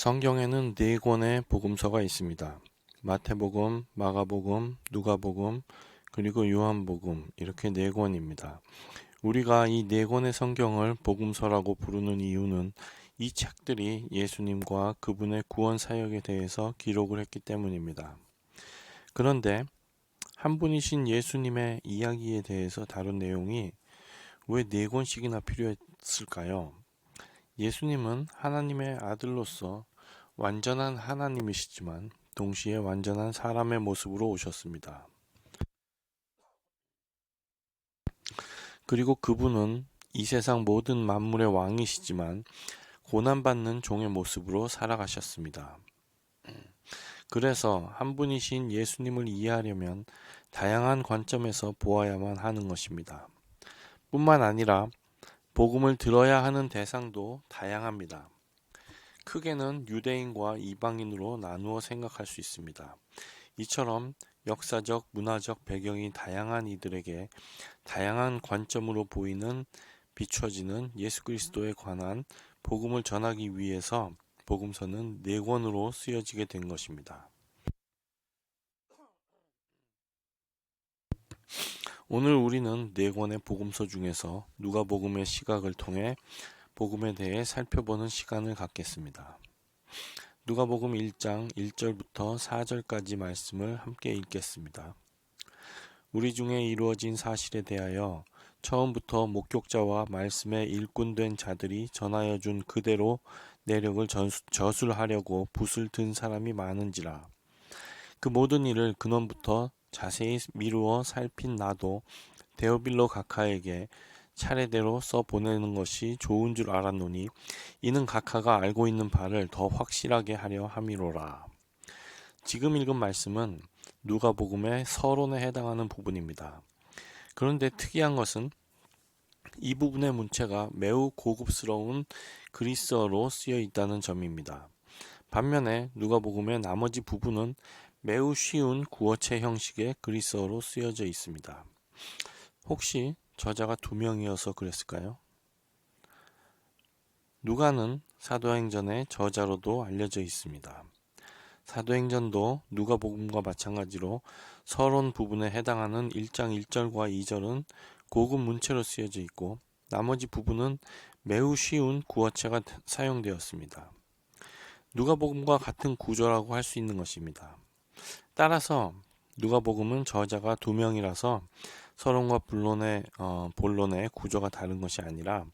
성경에는 네 권의 복음서가 있습니다. 마태복음, 마가복음, 누가복음, 그리고 요한복음 이렇게 네 권입니다. 우리가 이 네 권의 성경을 복음서라고 부르는 이유는 이 책들이 예수님과 그분의 구원 사역에 대해서 기록을 했기 때문입니다. 그런데 한 분이신 예수님의 이야기에 대해서 다룬 내용이 왜 네 권씩이나 필요했을까요? 예수님은 하나님의 아들로서 완전한 하나님이시지만 동시에 완전한 사람의 모습으로 오셨습니다. 그리고 그분은 이 세상 모든 만물의 왕이시지만 고난받는 종의 모습으로 살아가셨습니다. 그래서 한 분이신 예수님을 이해하려면 다양한 관점에서 보아야만 하는 것입니다. 뿐만 아니라 복음을 들어야 하는 대상도 다양합니다. 크게는 유대인과 이방인으로 나누어 생각할 수 있습니다. 이처럼 역사적, 문화적 배경이 다양한 이들에게 다양한 관점으로 보이는 비춰지는 예수 그리스도에 관한 복음을 전하기 위해서 복음서는 네 권으로 쓰여지게 된 것입니다. 오늘 우리는 네 권의 복음서 중에서 누가복음의 시각을 통해 복음에 대해 살펴보는 시간을 갖겠습니다. 누가복음 1장 1절부터 4절까지 말씀을 함께 읽겠습니다. 우리 중에 이루어진 사실에 대하여 처음부터 목격자와 말씀의 일꾼된 자들이 전하여 준 그대로 내력을 저술하려고 붓을 든 사람이 많은지라. 그 모든 일을 근원부터 자세히 미루어 살핀 나도 데오빌로 각하에게 차례대로 써 보내는 것이 좋은 줄 알았노니 이는 각하가 알고 있는 바를 더 확실하게 하려 함이로라. 지금 읽은 말씀은 누가복음의 서론에 해당하는 부분입니다. 그런데 특이한 것은 이 부분의 문체가 매우 고급스러운 그리스어로 쓰여 있다는 점입니다. 반면에 누가복음의 나머지 부분은 매우 쉬운 구어체 형식의 그리스어로 쓰여져 있습니다. 혹시 저자가 두 명이어서 그랬을까요? 누가는 사도행전의 저자로도 알려져 있습니다. 사도행전도 누가복음과 마찬가지로 서론 부분에 해당하는 1장 1절과 2절은 고급 문체로 쓰여져 있고 나머지 부분은 매우 쉬운 구어체가 사용되었습니다. 누가복음과 같은 구조라고 할 수 있는 것입니다. 따라서 누가복음은 저자가 두 명이라서 서론과 본론의 구조가 다른 것이 아니라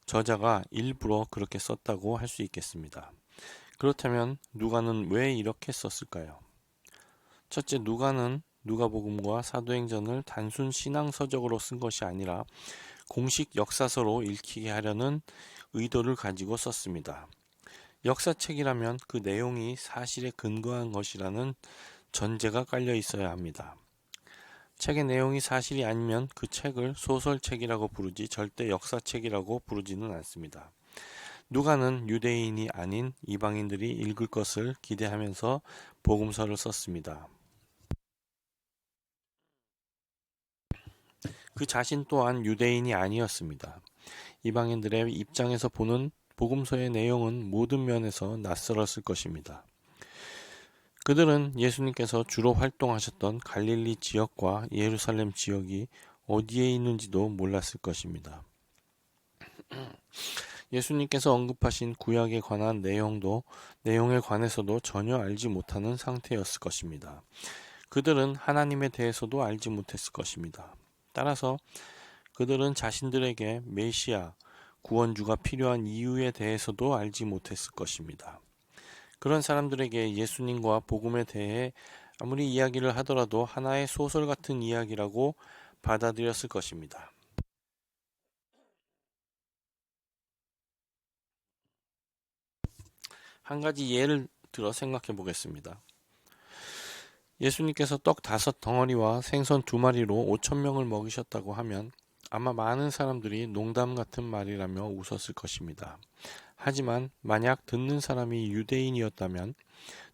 저자가 일부러 그렇게 썼다고 할 수 있겠습니다. 그렇다면 누가는 왜 이렇게 썼을까요? 첫째, 누가는 누가복음과 사도행전을 단순 신앙서적으로 쓴 것이 아니라 공식 역사서로 읽히게 하려는 의도를 가지고 썼습니다. 역사책이라면 그 내용이 사실에 근거한 것이라는 전제가 깔려 있어야 합니다. 책의 내용이 사실이 아니면 그 책을 소설책이라고 부르지 절대 역사책이라고 부르지는 않습니다. 누가는 유대인이 아닌 이방인들이 읽을 것을 기대하면서 복음서를 썼습니다. 그 자신 또한 유대인이 아니었습니다. 이방인들의 입장에서 보는 복음서의 내용은 모든 면에서 낯설었을 것입니다. 그들은 예수님께서 주로 활동하셨던 갈릴리 지역과 예루살렘 지역이 어디에 있는지도 몰랐을 것입니다. 예수님께서 언급하신 구약에 관한 내용에 관해서도 전혀 알지 못하는 상태였을 것입니다. 그들은 하나님에 대해서도 알지 못했을 것입니다. 따라서 그들은 자신들에게 메시아, 구원주가 필요한 이유에 대해서도 알지 못했을 것입니다. 그런 사람들에게 예수님과 복음에 대해 아무리 이야기를 하더라도 하나의 소설 같은 이야기라고 받아들였을 것입니다. 한 가지 예를 들어 생각해 보겠습니다. 예수님께서 떡 5덩어리와 생선 2마리로 5,000명을 먹이셨다고 하면 아마 많은 사람들이 농담 같은 말이라며 웃었을 것입니다. 하지만 만약 듣는 사람이 유대인이었다면,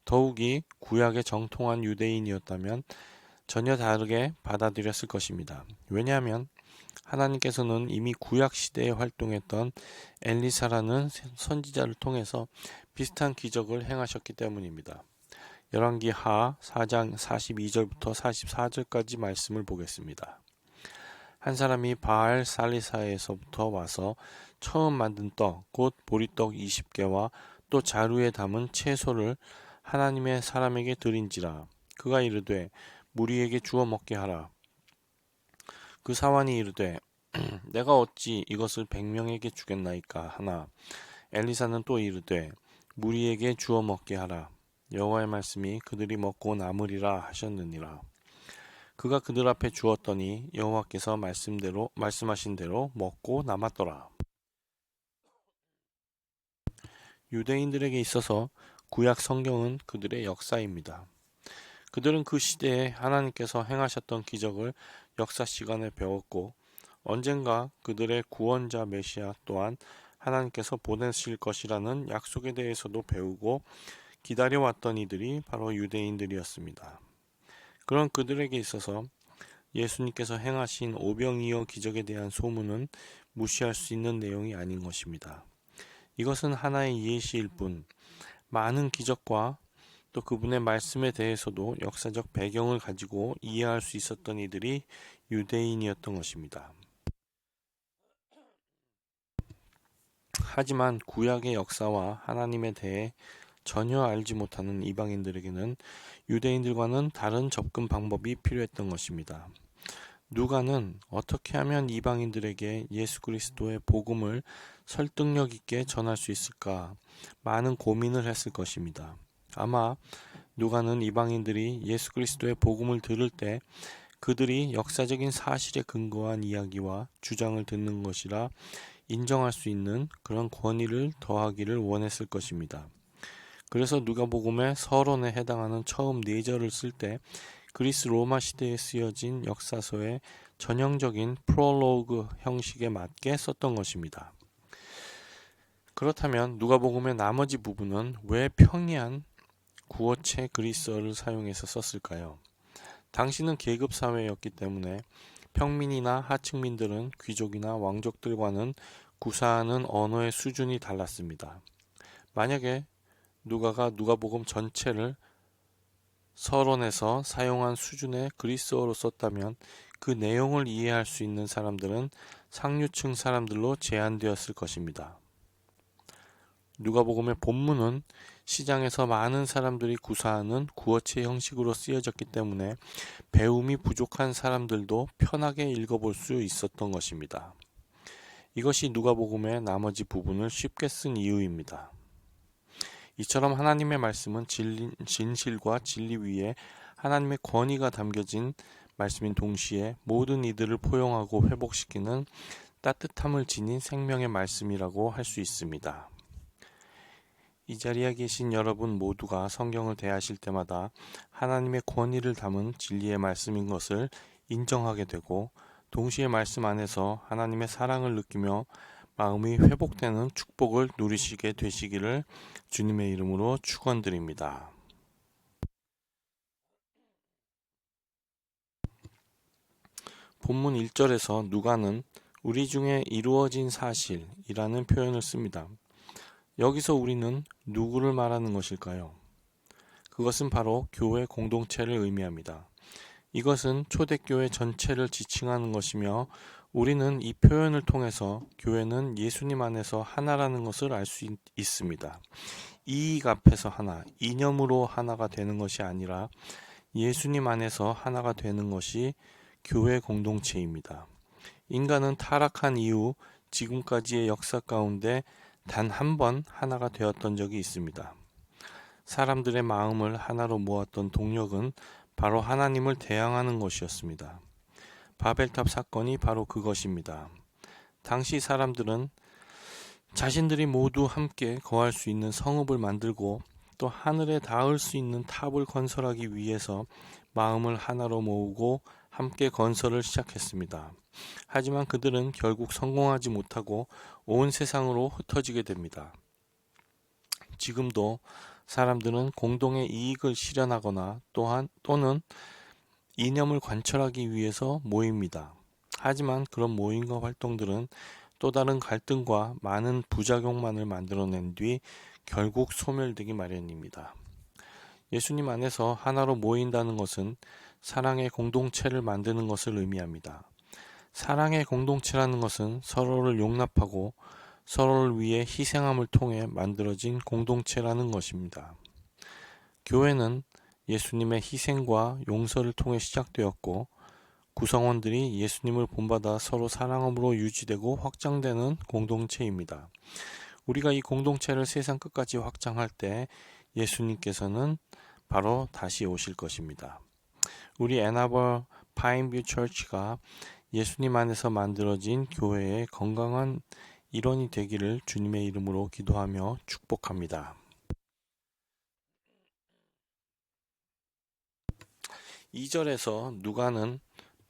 더욱이 구약에 정통한 유대인이었다면 전혀 다르게 받아들였을 것입니다. 왜냐하면 하나님께서는 이미 구약 시대에 활동했던 엘리사라는 선지자를 통해서 비슷한 기적을 행하셨기 때문입니다. 열왕기하 4장 42절부터 44절까지 말씀을 보겠습니다. 한 사람이 바알 살리사에서부터 와서 처음 만든 떡, 곧 보리떡 20개와 또 자루에 담은 채소를 하나님의 사람에게 드린지라. 그가 이르되 무리에게 주어 먹게 하라. 그 사환이 이르되 내가 어찌 이것을 100명에게 주겠나이까 하나. 엘리사는 또 이르되 무리에게 주어 먹게 하라. 여호와의 말씀이 그들이 먹고 남으리라 하셨느니라. 그가 그들 앞에 주었더니 여호와께서 말씀하신 대로 먹고 남았더라. 유대인들에게 있어서 구약 성경은 그들의 역사입니다. 그들은 그 시대에 하나님께서 행하셨던 기적을 역사 시간에 배웠고 언젠가 그들의 구원자 메시아 또한 하나님께서 보내실 것이라는 약속에 대해서도 배우고 기다려왔던 이들이 바로 유대인들이었습니다. 그런 그들에게 있어서 예수님께서 행하신 오병이어 기적에 대한 소문은 무시할 수 있는 내용이 아닌 것입니다. 이것은 하나의 예시일 뿐 많은 기적과 또 그분의 말씀에 대해서도 역사적 배경을 가지고 이해할 수 있었던 이들이 유대인이었던 것입니다. 하지만 구약의 역사와 하나님에 대해 전혀 알지 못하는 이방인들에게는 유대인들과는 다른 접근 방법이 필요했던 것입니다. 누가는 어떻게 하면 이방인들에게 예수 그리스도의 복음을 설득력 있게 전할 수 있을까 많은 고민을 했을 것입니다. 아마 누가는 이방인들이 예수 그리스도의 복음을 들을 때 그들이 역사적인 사실에 근거한 이야기와 주장을 듣는 것이라 인정할 수 있는 그런 권위를 더하기를 원했을 것입니다. 그래서 누가복음의 서론에 해당하는 처음 4절을 쓸 때 그리스 로마 시대에 쓰여진 역사서의 전형적인 프롤로그 형식에 맞게 썼던 것입니다. 그렇다면 누가복음의 나머지 부분은 왜 평이한 구어체 그리스어를 사용해서 썼을까요? 당시는 계급 사회였기 때문에 평민이나 하층민들은 귀족이나 왕족들과는 구사하는 언어의 수준이 달랐습니다. 만약에 누가가 누가복음 전체를 서론에서 사용한 수준의 그리스어로 썼다면 그 내용을 이해할 수 있는 사람들은 상류층 사람들로 제한되었을 것입니다. 누가복음의 본문은 시장에서 많은 사람들이 구사하는 구어체 형식으로 쓰여졌기 때문에 배움이 부족한 사람들도 편하게 읽어볼 수 있었던 것입니다. 이것이 누가복음의 나머지 부분을 쉽게 쓴 이유입니다. 이처럼 하나님의 말씀은 진실과 진리 위에 하나님의 권위가 담겨진 말씀인 동시에 모든 이들을 포용하고 회복시키는 따뜻함을 지닌 생명의 말씀이라고 할 수 있습니다. 이 자리에 계신 여러분 모두가 성경을 대하실 때마다 하나님의 권위를 담은 진리의 말씀인 것을 인정하게 되고 동시에 말씀 안에서 하나님의 사랑을 느끼며 마음이 회복되는 축복을 누리시게 되시기를 주님의 이름으로 축원드립니다. 본문 1절에서 누가는 우리 중에 이루어진 사실이라는 표현을 씁니다. 여기서 우리는 누구를 말하는 것일까요? 그것은 바로 교회 공동체를 의미합니다. 이것은 초대교회 전체를 지칭하는 것이며 우리는 이 표현을 통해서 교회는 예수님 안에서 하나라는 것을 알 수 있습니다. 이익 앞에서 하나, 이념으로 하나가 되는 것이 아니라 예수님 안에서 하나가 되는 것이 교회 공동체입니다. 인간은 타락한 이후 지금까지의 역사 가운데 단 한 번 하나가 되었던 적이 있습니다. 사람들의 마음을 하나로 모았던 동력은 바로 하나님을 대항하는 것이었습니다. 바벨탑 사건이 바로 그것입니다. 당시 사람들은 자신들이 모두 함께 거할 수 있는 성읍을 만들고 또 하늘에 닿을 수 있는 탑을 건설하기 위해서 마음을 하나로 모으고 함께 건설을 시작했습니다. 하지만 그들은 결국 성공하지 못하고 온 세상으로 흩어지게 됩니다. 지금도 사람들은 공동의 이익을 실현하거나 또는 이념을 관철하기 위해서 모입니다. 하지만 그런 모임과 활동들은 또 다른 갈등과 많은 부작용만을 만들어낸 뒤 결국 소멸되기 마련입니다. 예수님 안에서 하나로 모인다는 것은 사랑의 공동체를 만드는 것을 의미합니다. 사랑의 공동체라는 것은 서로를 용납하고 서로를 위해 희생함을 통해 만들어진 공동체라는 것입니다. 교회는 예수님의 희생과 용서를 통해 시작되었고 구성원들이 예수님을 본받아 서로 사랑함으로 유지되고 확장되는 공동체입니다. 우리가 이 공동체를 세상 끝까지 확장할 때 예수님께서는 바로 다시 오실 것입니다. 우리 애나버 파인뷰 처치가 예수님 안에서 만들어진 교회의 건강한 일원이 되기를 주님의 이름으로 기도하며 축복합니다. 2절에서 누가는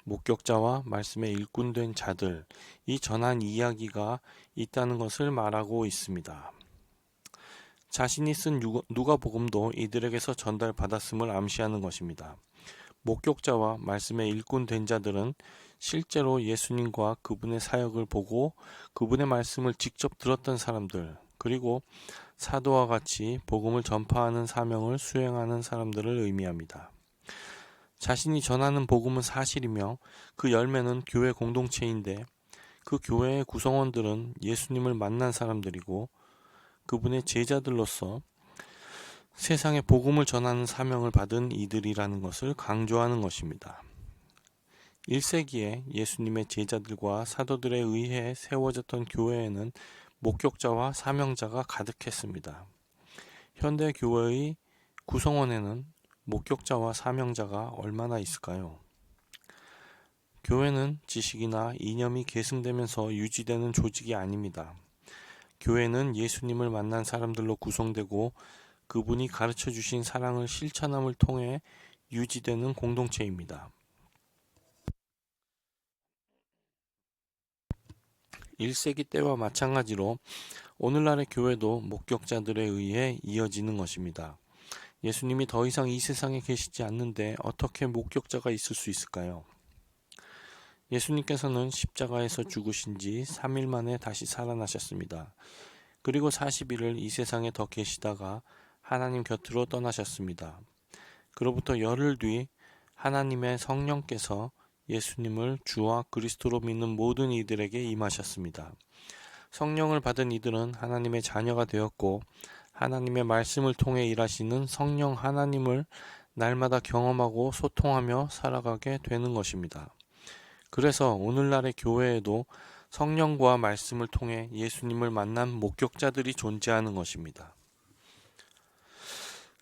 목격자와 말씀에 일꾼된 자들, 이 전한 이야기가 있다는 것을 말하고 있습니다. 자신이 쓴 누가복음도 이들에게서 전달받았음을 암시하는 것입니다. 목격자와 말씀에 일꾼된 자들은 실제로 예수님과 그분의 사역을 보고 그분의 말씀을 직접 들었던 사람들, 그리고 사도와 같이 복음을 전파하는 사명을 수행하는 사람들을 의미합니다. 자신이 전하는 복음은 사실이며 그 열매는 교회 공동체인데 그 교회의 구성원들은 예수님을 만난 사람들이고 그분의 제자들로서 세상에 복음을 전하는 사명을 받은 이들이라는 것을 강조하는 것입니다. 1세기에 예수님의 제자들과 사도들에 의해 세워졌던 교회에는 목격자와 사명자가 가득했습니다. 현대 교회의 구성원에는 목격자와 사명자가 얼마나 있을까요? 교회는 지식이나 이념이 계승되면서 유지되는 조직이 아닙니다. 교회는 예수님을 만난 사람들로 구성되고 그분이 가르쳐 주신 사랑을 실천함을 통해 유지되는 공동체입니다. 1세기 때와 마찬가지로 오늘날의 교회도 목격자들에 의해 이어지는 것입니다. 예수님이 더 이상 이 세상에 계시지 않는데 어떻게 목격자가 있을 수 있을까요? 예수님께서는 십자가에서 죽으신 지 3일 만에 다시 살아나셨습니다. 그리고 40일을 이 세상에 더 계시다가 하나님 곁으로 떠나셨습니다. 그로부터 열흘 뒤 하나님의 성령께서 예수님을 주와 그리스도로 믿는 모든 이들에게 임하셨습니다. 성령을 받은 이들은 하나님의 자녀가 되었고 하나님의 말씀을 통해 일하시는 성령 하나님을 날마다 경험하고 소통하며 살아가게 되는 것입니다. 그래서 오늘날의 교회에도 성령과 말씀을 통해 예수님을 만난 목격자들이 존재하는 것입니다.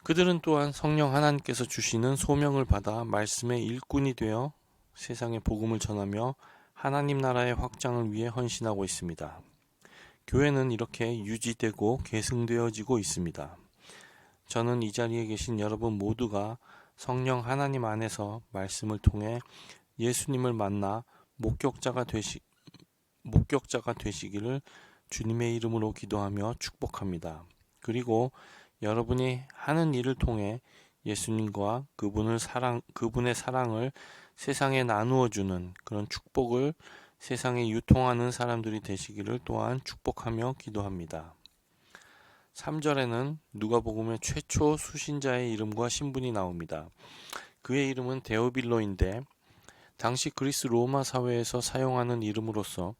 그들은 또한 성령 하나님께서 주시는 소명을 받아 말씀의 일꾼이 되어 세상에 복음을 전하며 하나님 나라의 확장을 위해 헌신하고 있습니다. 교회는 이렇게 유지되고 계승되어지고 있습니다. 저는 이 자리에 계신 여러분 모두가 성령 하나님 안에서 말씀을 통해 예수님을 만나 목격자가 되시기를 주님의 이름으로 기도하며 축복합니다. 그리고 여러분이 하는 일을 통해 예수님과 그분의 사랑을 세상에 나누어 주는 그런 축복을 세상에 유통하는 사람들이 되시기를 또한 축복하며 기도합니다. 3절에는 누가복음의 최초 수신자의 이름과 신분이 나옵니다. 그의 이름은 데오빌로인데 당시 그리스 로마 사회에서 사용하는 이름으로서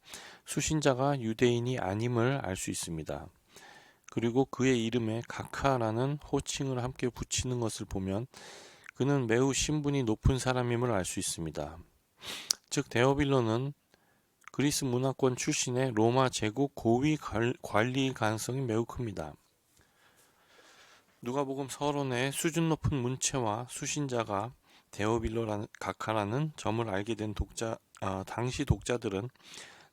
수신자가 유대인이 아님을 알 수 있습니다. 그리고 그의 이름에 가카라는 호칭을 함께 붙이는 것을 보면 그는 매우 신분이 높은 사람임을 알 수 있습니다. 즉 데오빌로는 그리스 문화권 출신의 로마 제국 고위 관리일 가능성이 매우 큽니다. 누가복음 서론의 수준 높은 문체와 수신자가 가카라는 점을 알게 된 당시 독자들은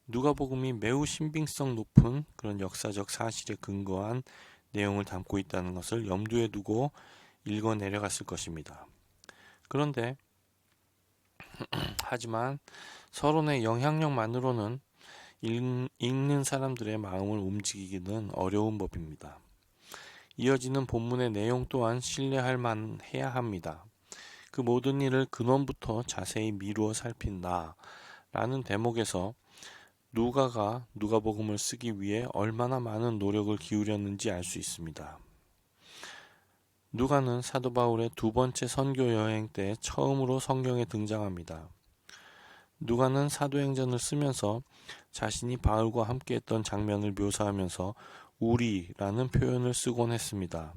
누가복음이 매우 신빙성 높은 그런 역사적 사실에 근거한 내용을 담고 있다는 것을 염두에 두고 읽어 내려갔을 것입니다. 그런데 하지만 서론의 영향력만으로는 읽는 사람들의 마음을 움직이기는 어려운 법입니다. 이어지는 본문의 내용 또한 신뢰할 만해야 합니다. 그 모든 일을 근원부터 자세히 미루어 살핀다 라는 대목에서 누가가 누가복음을 쓰기 위해 얼마나 많은 노력을 기울였는지 알 수 있습니다. 누가는 사도 바울의 두 번째 선교 여행 때 처음으로 성경에 등장합니다. 누가는 사도행전을 쓰면서 자신이 바울과 함께했던 장면을 묘사하면서 우리라는 표현을 쓰곤 했습니다.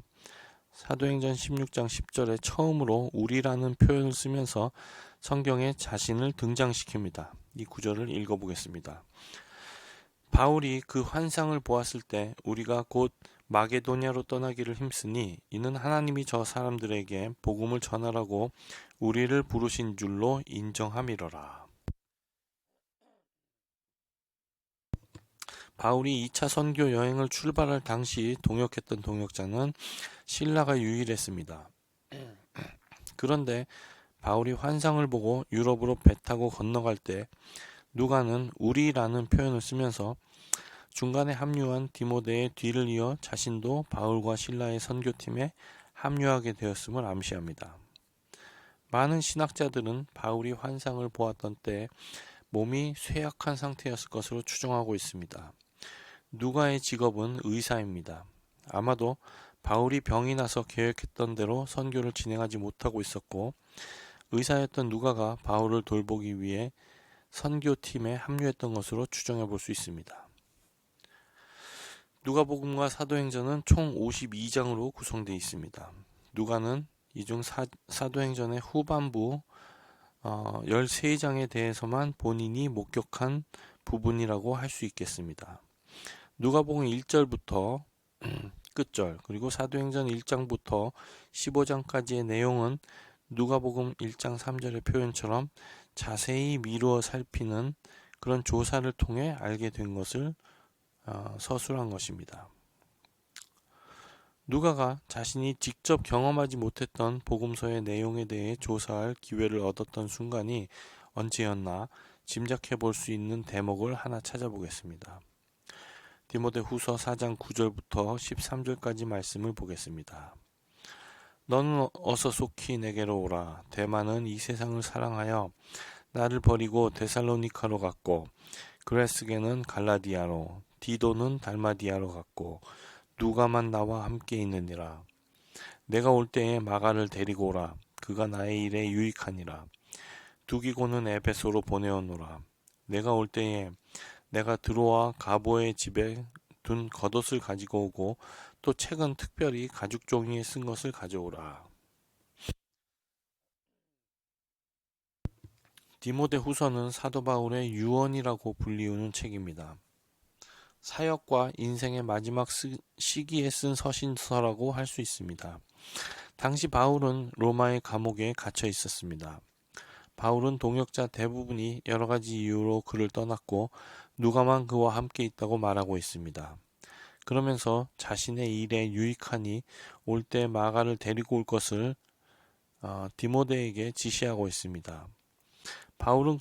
사도행전 16장 10절에 처음으로 우리라는 표현을 쓰면서 성경에 자신을 등장시킵니다. 이 구절을 읽어보겠습니다. 바울이 그 환상을 보았을 때 우리가 곧 마게도냐로 떠나기를 힘쓰니 이는 하나님이 저 사람들에게 복음을 전하라고 우리를 부르신 줄로 인정함이러라. 바울이 2차 선교 여행을 출발할 당시 동역했던 동역자는 실라가 유일했습니다. 그런데 바울이 환상을 보고 유럽으로 배 타고 건너갈 때 누가는 우리라는 표현을 쓰면서 중간에 합류한 디모데의 뒤를 이어 자신도 바울과 실라의 선교팀에 합류하게 되었음을 암시합니다. 많은 신학자들은 바울이 환상을 보았던 때 몸이 쇠약한 상태였을 것으로 추정하고 있습니다. 누가의 직업은 의사입니다. 아마도 바울이 병이 나서 계획했던 대로 선교를 진행하지 못하고 있었고 의사였던 누가가 바울을 돌보기 위해 선교팀에 합류했던 것으로 추정해 볼 수 있습니다. 누가복음과 사도행전은 총 52장으로 구성되어 있습니다. 누가는 이 중 사도행전의 후반부 13장에 대해서만 본인이 목격한 부분이라고 할 수 있겠습니다. 누가복음 1절부터 끝절 그리고 사도행전 1장부터 15장까지의 내용은 누가복음 1장 3절의 표현처럼 자세히 미루어 살피는 그런 조사를 통해 알게 된 것을 서술한 것입니다. 누가가 자신이 직접 경험하지 못했던 복음서의 내용에 대해 조사할 기회를 얻었던 순간이 언제였나 짐작해 볼 수 있는 대목을 하나 찾아보겠습니다. 디모데 후서 4장 9절부터 13절까지 말씀을 보겠습니다. 너는 어서 속히 내게로 오라. 데마는 이 세상을 사랑하여 나를 버리고 데살로니카로 갔고 그레스게는 갈라디아로 디도는 달마디아로 갔고 누가만 나와 함께 있느니라. 내가 올 때에 마가를 데리고 오라. 그가 나의 일에 유익하니라. 두기고는 에베소로 보내어노라. 내가 올 때에 내가 드로아 가보의 집에 둔 겉옷을 가지고 오고 또 책은 특별히 가죽 종이에 쓴 것을 가져오라. 디모데 후서는 사도 바울의 유언이라고 불리우는 책입니다. 사역과 인생의 마지막 시기에 쓴 서신서라고 할 수 있습니다. 당시 바울은 로마의 감옥에 갇혀 있었습니다. 바울은 동역자 대부분이 여러 가지 이유로 그를 떠났고 누가만 그와 함께 있다고 말하고 있습니다. 그러면서 자신의 일에 유익하니 올 때 마가를 데리고 올 것을 디모데에게 지시하고 있습니다. 바울은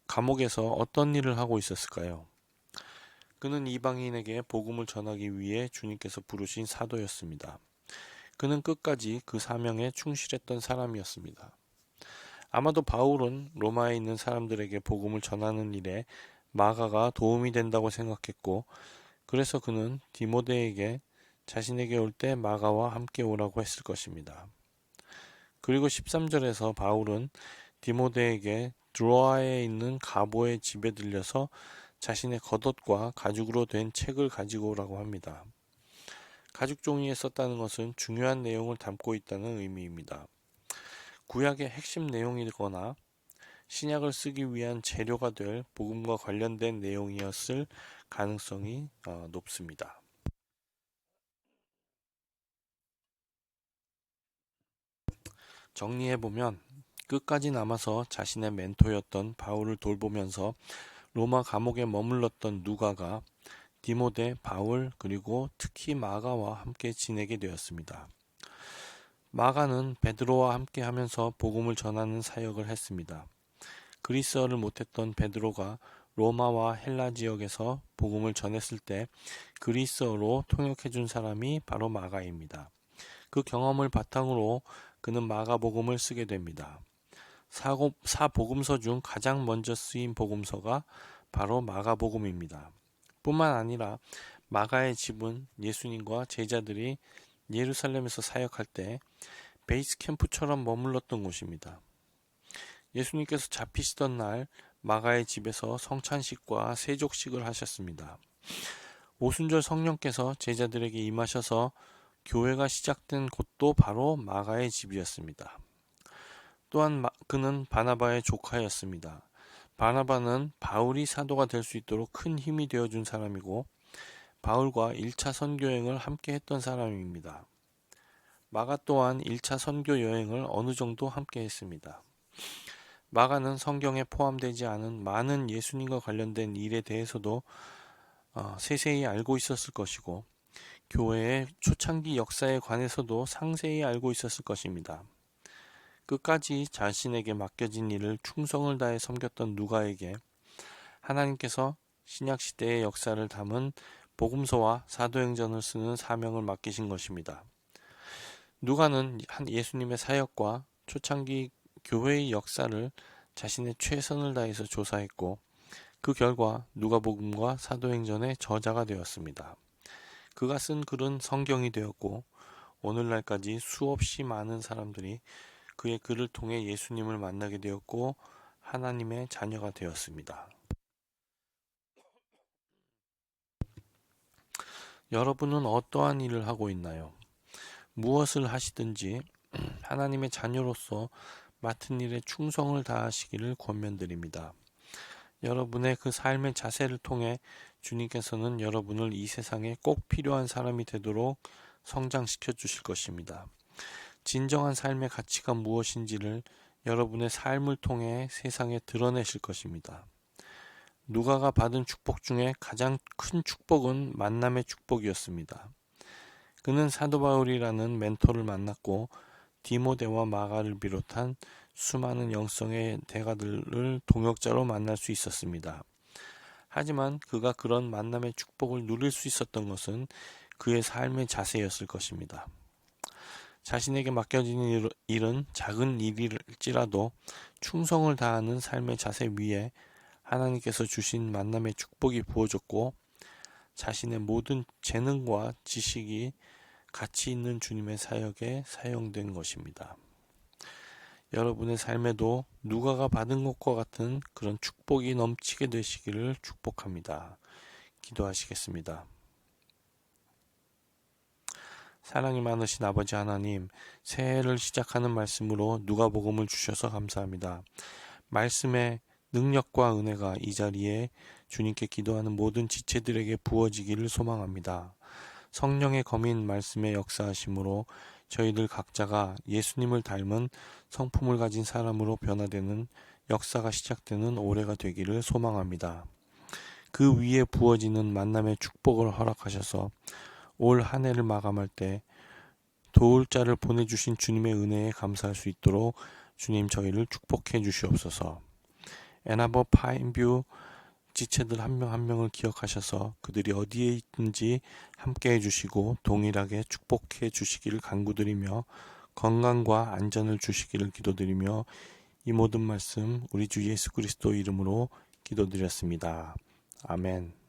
감옥에서 어떤 일을 하고 있었을까요? 그는 이방인에게 복음을 전하기 위해 주님께서 부르신 사도였습니다. 그는 끝까지 그 사명에 충실했던 사람이었습니다. 아마도 바울은 로마에 있는 사람들에게 복음을 전하는 일에 마가가 도움이 된다고 생각했고 그래서 그는 디모데에게 자신에게 올 때 마가와 함께 오라고 했을 것입니다. 그리고 13절에서 바울은 디모데에게 드로아에 있는 가보의 집에 들려서 자신의 겉옷과 가죽으로 된 책을 가지고 오라고 합니다. 가죽 종이에 썼다는 것은 중요한 내용을 담고 있다는 의미입니다. 구약의 핵심 내용이거나 신약을 쓰기 위한 재료가 될 복음과 관련된 내용이었을 가능성이 높습니다. 정리해보면 끝까지 남아서 자신의 멘토였던 바울을 돌보면서 로마 감옥에 머물렀던 누가가 디모데, 바울 그리고 특히 마가와 함께 지내게 되었습니다. 마가는 베드로와 함께 하면서 복음을 전하는 사역을 했습니다. 그리스어를 못했던 베드로가 로마와 헬라 지역에서 복음을 전했을 때 그리스어로 통역해준 사람이 바로 마가입니다. 그 경험을 바탕으로 그는 마가복음을 쓰게 됩니다. 사복음서 중 가장 먼저 쓰인 복음서가 바로 마가복음입니다. 뿐만 아니라 마가의 집은 예수님과 제자들이 예루살렘에서 사역할 때 베이스 캠프처럼 머물렀던 곳입니다. 예수님께서 잡히시던 날 마가의 집에서 성찬식과 세족식을 하셨습니다. 오순절 성령께서 제자들에게 임하셔서 교회가 시작된 곳도 바로 마가의 집이었습니다. 또한 그는 바나바의 조카였습니다. 바나바는 바울이 사도가 될 수 있도록 큰 힘이 되어준 사람이고 바울과 1차 선교 여행을 함께 했던 사람입니다. 마가 또한 1차 선교 여행을 어느 정도 함께 했습니다. 마가는 성경에 포함되지 않은 많은 예수님과 관련된 일에 대해서도 세세히 알고 있었을 것이고 교회의 초창기 역사에 관해서도 상세히 알고 있었을 것입니다. 끝까지 자신에게 맡겨진 일을 충성을 다해 섬겼던 누가에게 하나님께서 신약시대의 역사를 담은 복음서와 사도행전을 쓰는 사명을 맡기신 것입니다. 누가는 예수님의 사역과 초창기 교회의 역사를 자신의 최선을 다해서 조사했고 그 결과 누가복음과 사도행전의 저자가 되었습니다. 그가 쓴 글은 성경이 되었고 오늘날까지 수없이 많은 사람들이 그의 글을 통해 예수님을 만나게 되었고 하나님의 자녀가 되었습니다. 여러분은 어떠한 일을 하고 있나요? 무엇을 하시든지 하나님의 자녀로서 맡은 일에 충성을 다하시기를 권면드립니다. 여러분의 그 삶의 자세를 통해 주님께서는 여러분을 이 세상에 꼭 필요한 사람이 되도록 성장시켜 주실 것입니다. 진정한 삶의 가치가 무엇인지를 여러분의 삶을 통해 세상에 드러내실 것입니다. 누가가 받은 축복 중에 가장 큰 축복은 만남의 축복이었습니다. 그는 사도 바울이라는 멘토를 만났고 디모데와 마가를 비롯한 수많은 영성의 대가들을 동역자로 만날 수 있었습니다. 하지만 그가 그런 만남의 축복을 누릴 수 있었던 것은 그의 삶의 자세였을 것입니다. 자신에게 맡겨진 일은 작은 일일지라도 충성을 다하는 삶의 자세 위에 하나님께서 주신 만남의 축복이 부어졌고 자신의 모든 재능과 지식이 가치 있는 주님의 사역에 사용된 것입니다. 여러분의 삶에도 누가가 받은 것과 같은 그런 축복이 넘치게 되시기를 축복합니다. 기도하시겠습니다. 사랑이 많으신 아버지 하나님, 새해를 시작하는 말씀으로 누가복음을 주셔서 감사합니다. 말씀의 능력과 은혜가 이 자리에 주님께 기도하는 모든 지체들에게 부어지기를 소망합니다. 성령의 검인 말씀의 역사하심으로 저희들 각자가 예수님을 닮은 성품을 가진 사람으로 변화되는 역사가 시작되는 올해가 되기를 소망합니다. 그 위에 부어지는 만남의 축복을 허락하셔서 올 한 해를 마감할 때 도울 자를 보내주신 주님의 은혜에 감사할 수 있도록 주님 저희를 축복해 주시옵소서. 애나버 파인뷰 지체들 한 명 한 명을 기억하셔서 그들이 어디에 있든지 함께 해주시고 동일하게 축복해 주시기를 간구드리며 건강과 안전을 주시기를 기도드리며 이 모든 말씀 우리 주 예수 그리스도 이름으로 기도드렸습니다. 아멘.